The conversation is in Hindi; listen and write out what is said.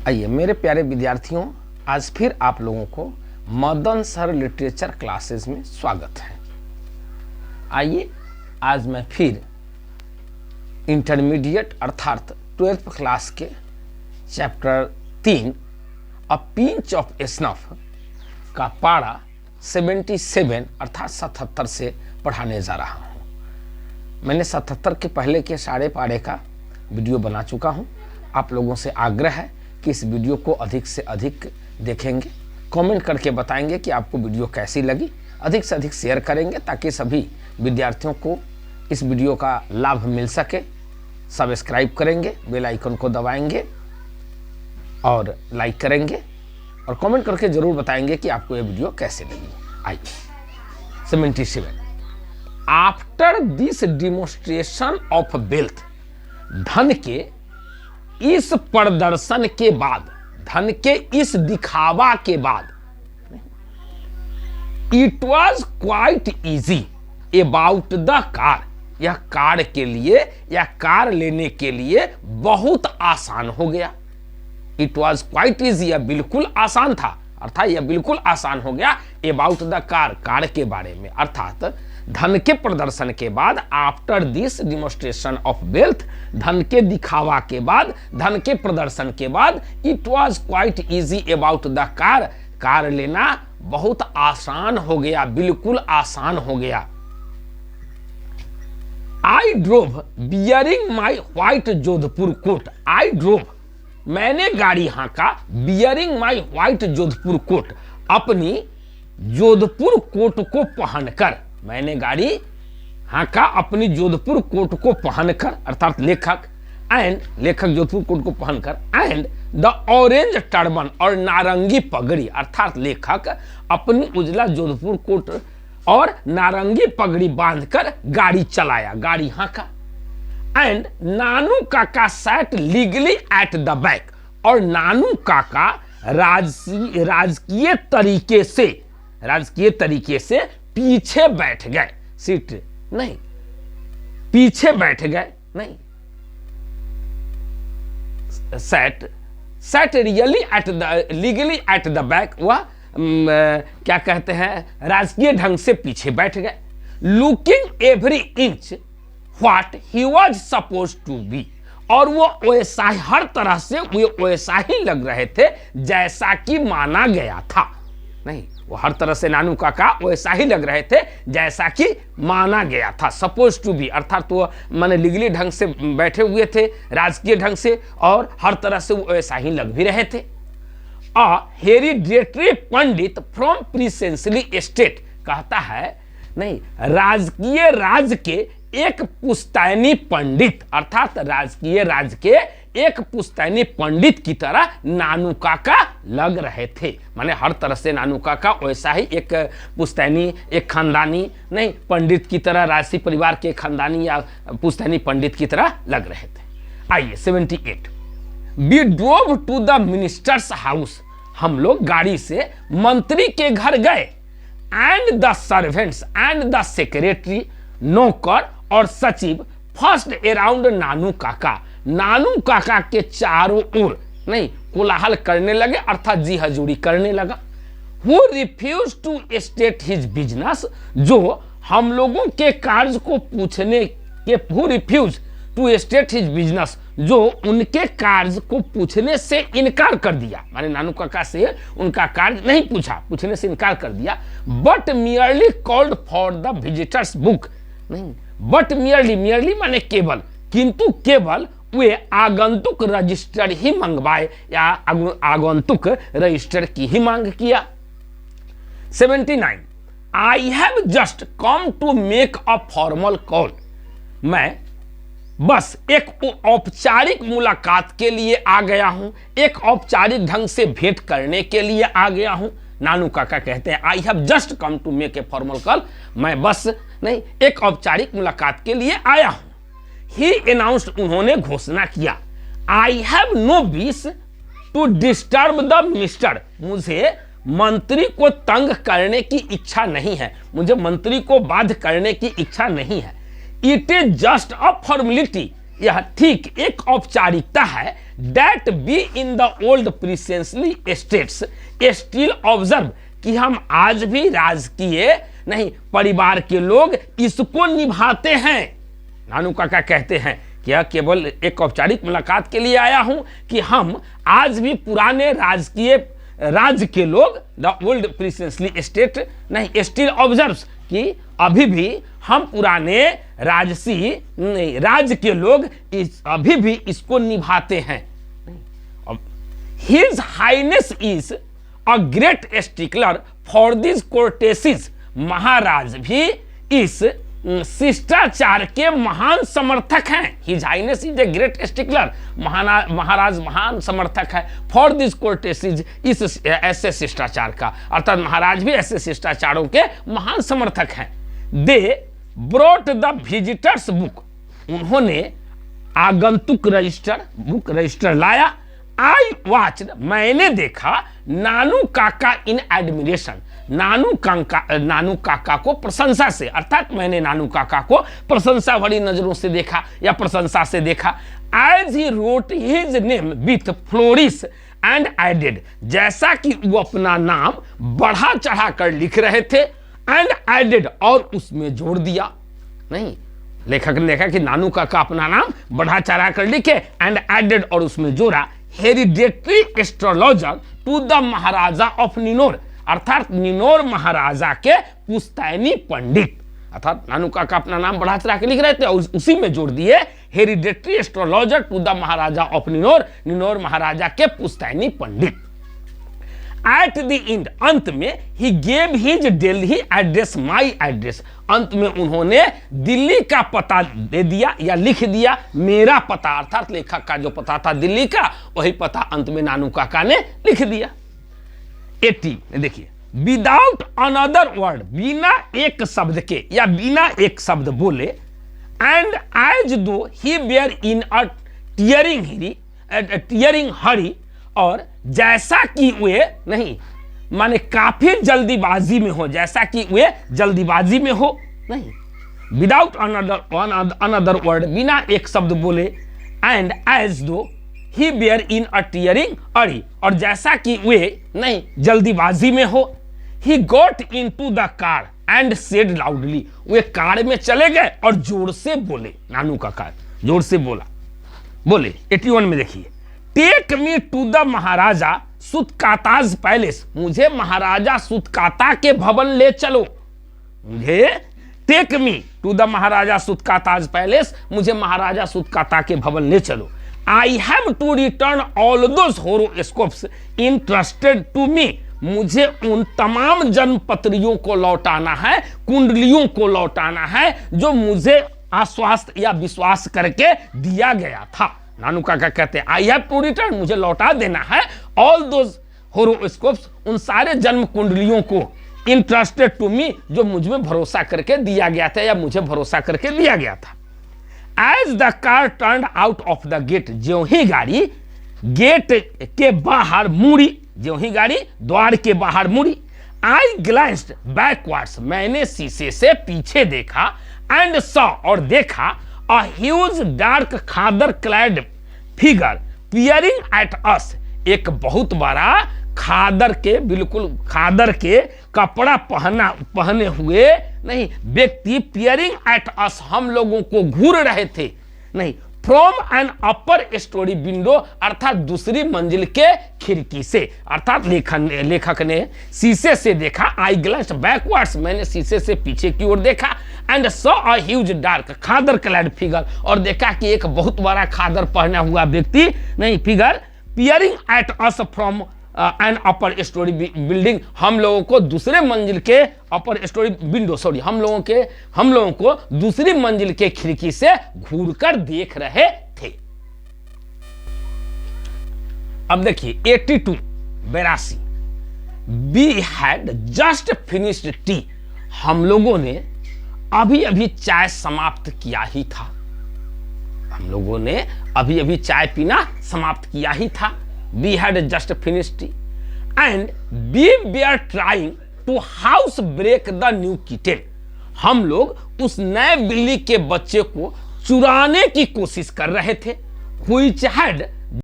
आइए मेरे प्यारे विद्यार्थियों, आज फिर आप लोगों को मदन सर लिटरेचर क्लासेस में स्वागत है। आइए आज मैं फिर इंटरमीडिएट अर्थात 12th क्लास के chapter 3 a pinch of snuff का पारा 77 अर्थात 77 से पढ़ाने जा रहा हूँ। मैंने 77 के पहले के सारे पारे का वीडियो बना चुका हूँ। आप लोगों से आग्रह है कि इस वीडियो को अधिक से अधिक देखेंगे, कमेंट करके बताएंगे कि आपको वीडियो कैसी लगी, अधिक से अधिक शेयर करेंगे ताकि सभी विद्यार्थियों को इस वीडियो का लाभ मिल सके। सब्सक्राइब करेंगे, बेल आइकन को दबाएंगे और लाइक करेंगे और कमेंट करके जरूर बताएंगे कि आपको ये वीडियो कैसे लगी। आइए 77 after this demonstration of wealth, धन के इस प्रदर्शन के बाद, धन के इस दिखावा के बाद, it was quite easy about the car, यह कार के लिए या कार लेने के लिए बहुत आसान हो गया। इट वॉज क्वाइट इजी, यह बिल्कुल आसान था, अर्थात यह बिल्कुल आसान हो गया अबाउट द कार, कार के बारे में, अर्थात धन के प्रदर्शन के बाद, after this demonstration of wealth, धन के दिखावा के बाद, धन के प्रदर्शन के बाद, it was quite easy about the car, car लेना बहुत आसान हो गया, बिल्कुल आसान हो गया। I drove bearing my white Jodhpur coat, I drove मैंने गाड़ी हाँका, bearing my white Jodhpur coat, अपनी जोधपुर कोट को पहनकर, मैंने गाड़ी हाँका अपनी जोधपुर कोट को पहनकर, अर्थात लेखक लेखक जोधपुर कोट को पहनकर, एंड द ऑरेंज टर्बन और नारंगी पगड़ी, अर्थात लेखक अपनी उजला जोधपुर कोट और नारंगी पगड़ी बांधकर गाड़ी चलाया, गाड़ी हाँका। And Nanu Kaka sat legally at the back, और नानू काका राजकीय तरीके से पीछे बैठ गए, सीट नहीं, पीछे बैठ गए नहीं, set really at the legally at the back, वह क्या कहते हैं, राजकीय ढंग से पीछे बैठ गए। Looking every inch what he was suppose to be, और वो वैसा ही, हर तरह से वो वैसा ही लग रहे थे जैसा कि माना गया था, नहीं, वो हर तरह से नानू काका वैसा ही लग रहे थे जैसा कि माना गया था, सपोज टू बी, अर्थात वो माने लीगली ढंग से बैठे हुए थे, राजकीय ढंग से, और हर तरह से वो वैसा ही लग भी रहे थे। हेरिडेटरी पंडित फ्रॉम प्रीसेंसली एस्टेट, कहता है नहीं, राजकीय राज के एक पुश्तैनी पंडित, अर्थात राजकीय राज के एक पुश्तैनी पंडित की तरह नानू काका लग रहे थे, माने हर तरह से नानू काका वैसा ही एक पुश्तैनी, एक खानदानी नहीं, पंडित की तरह, राजसी परिवार के खानदानी या पुश्तैनी पंडित की तरह लग रहे थे। आइए 78 we drove to the minister's house, हम लोग गाड़ी से मंत्री के घर गए। And the servants and the secretary, नौकर और सचिव, फर्स्ट अराउंड नानू काका, नानू काका के चारों ओर नहीं कोलाहल करने लगे, अर्थात जी हजूरी करने लगा। Who refused to state his business, जो हम लोगों के कार्य को पूछने के, who refused to state his business, जो उनके कार्य को पूछने से इनकार कर दिया, माने नानू काका से उनका कार्य नहीं पूछा, पूछने से इनकार कर दिया। But merely called for the visitors book, नहीं, बट मियरली माने केवल, किंतु केवल वे आगंतुक रजिस्टर ही मंगवाए या आगंतुक रजिस्टर की ही मांग किया। 79 I have just come to make a formal call, मैं बस एक औपचारिक मुलाकात के लिए आ गया हूं, एक औपचारिक ढंग से भेंट करने के लिए आ गया हूं। नानू काका कहते हैं I have just come to make a formal call, मैं बस नहीं एक औपचारिक मुलाकात के लिए आया हूं। ही अनाउंस्ड, उन्होंने घोषणा किया, I have no wish to disturb the minister, मुझे मंत्री को तंग करने की इच्छा नहीं है, मुझे मंत्री को बाध्य करने की इच्छा नहीं है। It is just a formality, यह ठीक एक औपचारिकता है that be in the old princely states still observe, कि हम आज भी राजकीय नहीं परिवार के लोग इसको निभाते हैं। नानू काका कहते हैं कि यह केवल एक औपचारिक मुलाकात के लिए आया हूं, कि हम आज भी पुराने राजकीय राज्य के लोग द ओल्ड प्रीसेंसली स्टेट नहीं स्टिल ऑब्जर्व्स, कि अभी भी हम पुराने राजसी राज्य के लोग अभी भी इसको निभाते हैं। His highness is a great stickler for this courtesies, महाराज भी इस शिष्टाचार के महान समर्थक हैं। His highness is a great stickler, महाराज महान समर्थक है फॉर दिस कोर्टेसीज, इस ऐसे शिष्टाचार का, अर्थात महाराज भी ऐसे शिष्टाचारों के महान समर्थक हैं। They brought the visitors book, उन्होंने आगंतुक बुक रजिस्टर लाया। आई वॉच्ड, मैंने देखा, नानू काका इन एडमिरेशन, नानू काका को प्रशंसा से, अर्थात मैंने नानू काका को प्रशंसा भरी नजरों से देखा या प्रशंसा से देखा। As he wrote his name with flourish and added, जैसा कि वो अपना नाम बढ़ा चढ़ा कर लिख रहे थे, एंड एडेड, और उसमें जोड़ दिया। नहीं, लेखक ने देखा कि नानू काका अपना नाम बढ़ा चढ़ा कर लिखे, एंड एडेड, और उसमें जोड़ा hereditary astrologer to the Maharaja of Ninor, अर्थात निनोर महाराजा के पुश्तैनी पंडित, अर्थात नानू काका अपना नाम बढ़ा चढ़ा के लिख रहे थे और उसी में जोड़ दिए hereditary astrologer to the Maharaja of Ninor, Ninor महाराजा के पुश्तैनी पंडित। एट द एंड, अंत में, he gave his Delhi address, my address, अंत में उन्होंने दिल्ली का पता दे दिया या लिख दिया, मेरा पता, अर्थात लेखक का जो पता था दिल्ली का, वही पता अंत में नानू काका ने लिख दिया। 80 देखिए, विदाउट अनदर वर्ड, बिना एक शब्द के या बिना एक शब्द बोले, एंड एज दो ही वेयर इन अ टीयरिंग हरी, और जैसा कि वे नहीं माने काफी जल्दीबाजी में हो, जैसा कि वे जल्दीबाजी में हो, नहीं, विदाउट अनदर वर्ड, बिना एक शब्द बोले, एंड एज दो ही वेयर इन अ टीयरिंग हरी, और जैसा कि वे नहीं जल्दीबाजी में हो, he got into the car and said loudly, way car में चले गए और जोर से बोले, नानू का कार जोर से बोले। 81 में देखिए, take me to the Maharaja Sutkata's palace, मुझे महाराजा सुतकाता के भवन ले चलो, मुझे take me to the Maharaja Sutkata's palace, मुझे महाराजा सुतकाता के भवन ले चलो। I have to return all those horoscopes interested to me, मुझे उन तमाम जन्मपत्रियों को लौटाना है, कुंडलियों को लौटाना है जो मुझे आश्वास्त या विश्वास करके दिया गया था। नानू काका कहते हैं आई हैव टू रिटर्न, मुझे लौटा देना है ऑल दोज होरोस्कोप्स, उन सारे जन्म कुंडलियों को, इंटरेस्टेड टू मी, जो मुझ में भरोसा करके दिया गया था या मुझे भरोसा करके दिया गया था। As the car turn out of the gate, ज्यों ही गाड़ी गेट के बाहर मुड़ी, ज्यों ही गाड़ी द्वार के बाहर मुड़ी, आई ग्लांस्ड बैकवर्ड्स, मैंने शीशे से पीछे देखा, एंड सॉ, और देखा, a huge dark Khadar clad figure peering at us, एक बहुत बड़ा खादर के, बिल्कुल खादर के कपड़ा पहने हुए नहीं व्यक्ति peering at us, हम लोगों को घूर रहे थे, नहीं, from an upper story window, अर्थात दूसरी मंजिल के खिड़की से, अर्थात लेखक ने शीशे से देखा, आई ग्लांस्ड बैकवर्ड्स, मैंने शीशे से पीछे की ओर देखा, and saw a huge dark khaddar clad figure, और देखा कि एक बहुत बड़ा खादर पहना हुआ व्यक्ति नहीं figure peering at us from an upper story building, हम लोगों को दूसरे मंजिल के अपर स्टोरी विंडो सॉरी हम लोगों को दूसरी मंजिल के खिड़की से घूरकर देख रहे थे। अब देखिए 82 we had just finished tea, हम लोगों ने अभी अभी चाय समाप्त किया ही था, हम लोगों ने अभी अभी चाय पीना समाप्त किया ही था। We had just finished and we were trying to house break the new kitten, हम लोग उस नए बिल्ली के बच्चे को चुराने की कोशिश कर रहे थे, which had